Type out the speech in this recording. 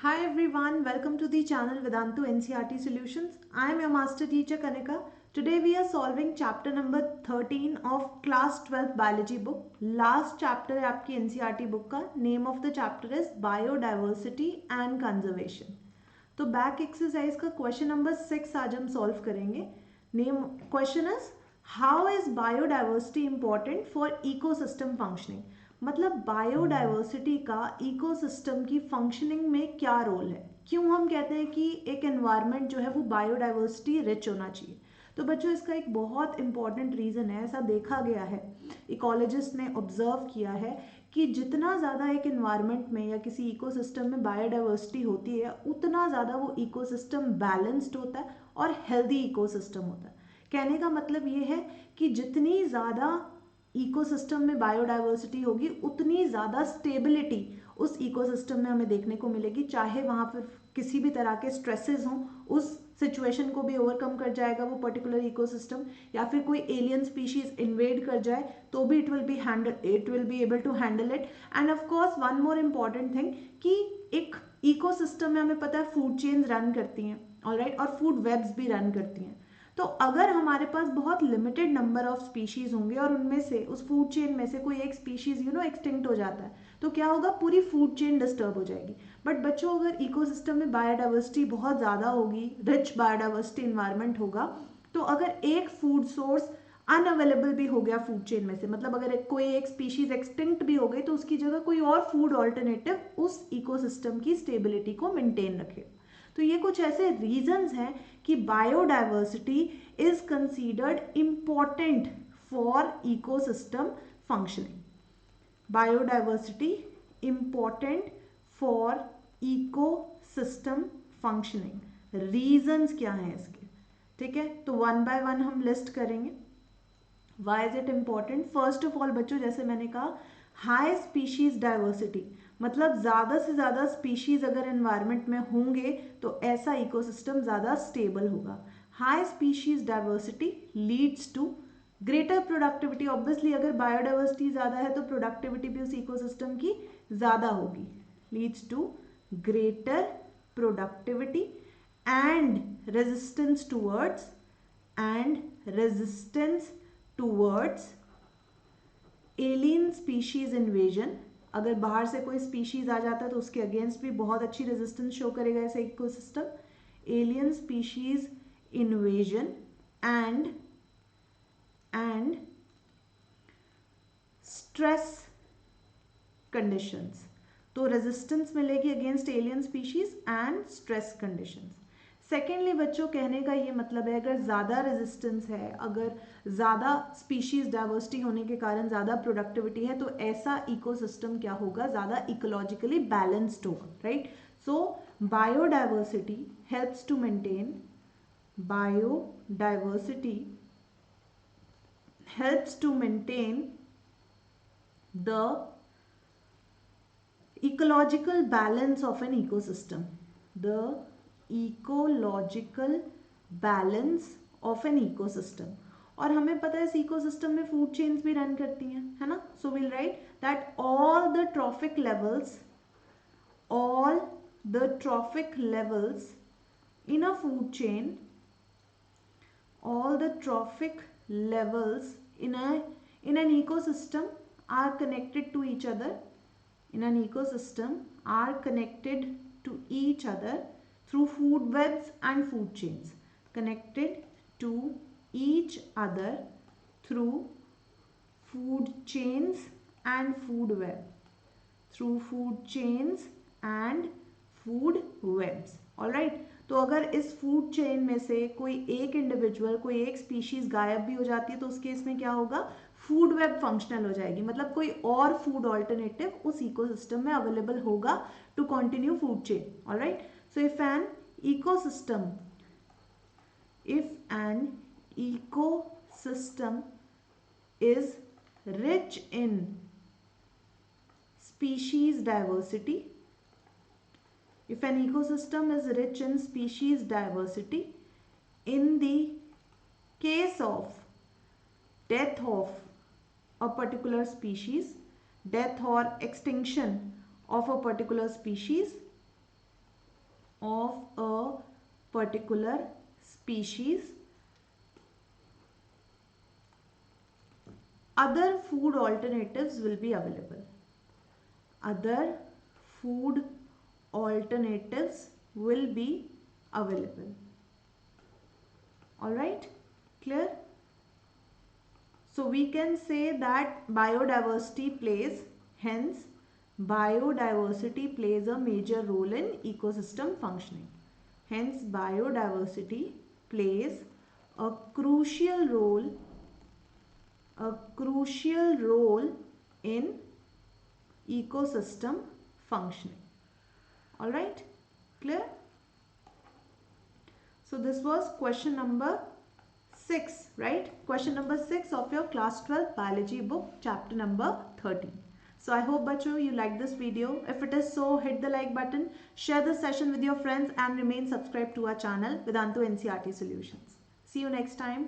Hi everyone, welcome to the channel Vedantu NCERT Solutions. I am your master teacher Kanika. Today we are solving chapter number 13 of class 12 biology book. Last chapter है आपकी NCERT book का. Name of the chapter is Biodiversity and Conservation. तो back exercise का question number 6 आज हम solve करेंगे. Name question is how is biodiversity important for ecosystem functioning. मतलब biodiversity का इकोसिस्टम की फंक्शनिंग में क्या रोल है, क्यों हम कहते हैं कि एक एनवायरनमेंट जो है वो बायोडाइवर्सिटी रिच होना चाहिए. तो बच्चों इसका एक बहुत इंपॉर्टेंट रीज़न है, ऐसा देखा गया है, इकोलॉजिस्ट ने ऑब्जर्व किया है कि जितना ज़्यादा एक इन्वायरमेंट में या किसी इकोसिस्टम में बायोडाइवर्सिटी होती है उतना ज़्यादा वो इकोसिस्टम बैलेंस्ड होता है और हेल्दी इकोसिस्टम होता है. कहने का मतलब ये है कि जितनी ज़्यादा इकोसिस्टम में बायोडाइवर्सिटी होगी उतनी ज़्यादा स्टेबिलिटी उस इकोसिस्टम में हमें देखने को मिलेगी. चाहे वहाँ पर किसी भी तरह के स्ट्रेसेस हों, उस सिचुएशन को भी ओवरकम कर जाएगा वो पर्टिकुलर इकोसिस्टम, या फिर कोई एलियन स्पीशीज इन्वेड कर जाए तो भी it will be able to handle it. And of course one more important thing कि एक इकोसिस्टम में हमें पता है फूड चेन्स रन करती हैं, ऑलराइट, और फूड वेब्स भी रन करती हैं. तो अगर हमारे पास बहुत लिमिटेड नंबर ऑफ स्पीशीज होंगे और उनमें से उस फूड चेन में से कोई एक स्पीशीज एक्सटिंक्ट हो जाता है तो क्या होगा, पूरी फूड चेन डिस्टर्ब हो जाएगी. बट बच्चों अगर इकोसिस्टम में बायोडाइवर्सिटी बहुत ज़्यादा होगी, रिच बायोडाइवर्सिटी इन्वायरमेंट होगा, तो अगर एक फूड सोर्स अनअवेलेबल भी हो गया फूड चेन में से, मतलब अगर कोई एक स्पीशीज एक्सटिंक्ट भी हो गई तो उसकी जगह कोई और फूड ऑल्टरनेटिव उस इकोसिस्टम की स्टेबिलिटी को मेंटेन रखे. तो ये कुछ ऐसे रीजंस हैं कि biodiversity is considered important for ecosystem functioning. Biodiversity important for ecosystem functioning. Reasons क्या हैं इसके, ठीक है, तो वन बाय वन हम लिस्ट करेंगे. Why is it important? First of all बच्चों, जैसे मैंने कहा, हाई स्पीशीज डाइवर्सिटी, मतलब ज़्यादा से ज़्यादा स्पीशीज अगर एनवायरनमेंट में होंगे तो ऐसा इकोसिस्टम ज़्यादा स्टेबल होगा. High species diversity leads to greater productivity. Obviously अगर बायोडाइवर्सिटी ज़्यादा है तो प्रोडक्टिविटी भी उस इकोसिस्टम की ज़्यादा होगी. Leads to greater productivity and resistance towards alien species invasion. अगर बाहर से कोई स्पीशीज आ जाता है तो उसके अगेंस्ट भी बहुत अच्छी रेजिस्टेंस शो करेगा ऐसा ecosystem. Alien species invasion and stress conditions. तो रेजिस्टेंस मिलेगी against alien species and stress conditions. Secondly बच्चों, कहने का ये मतलब है अगर ज़्यादा रेजिस्टेंस है, अगर ज़्यादा स्पीशीज डाइवर्सिटी होने के कारण ज़्यादा प्रोडक्टिविटी है, तो ऐसा इकोसिस्टम क्या होगा, ज़्यादा इकोलॉजिकली बैलेंस्ड होगा, right. So biodiversity helps to maintain the ecological balance of an ecosystem. The ecological balance of an ecosystem. और हमें पता है इस इकोसिस्टम में फूड चेन्स भी रन करती हैं, है ना. So will write that all the trophic levels in a food chain, all the trophic levels in an ecosystem are connected to each other, through food webs and food chains. Connected to each other through food chains and food webs. Alright, तो अगर इस food chain में से कोई एक individual, कोई एक species गायब भी हो जाती है तो उस केस में क्या होगा, फूड वेब फंक्शनल हो जाएगी, मतलब कोई और फूड ऑल्टरनेटिव उस इकोसिस्टम में अवेलेबल होगा to continue food chain. Alright, so if an ecosystem is rich in species diversity, in the case of death of a particular species, death or extinction of a particular species, of a particular species, other food alternatives will be available. Other food alternatives will be available. All right, clear? So we can say that biodiversity plays, hence biodiversity plays a major role in ecosystem functioning. Hence biodiversity plays a crucial role in ecosystem functioning. All right, clear? So this was question number 6, right? Question number 6 of your class 12 biology book, chapter number 13. So I hope bacho you like this video. If it is so, hit the like button, share this session with your friends and remain subscribed to our channel Vedantu NCERT Solutions. See you next time.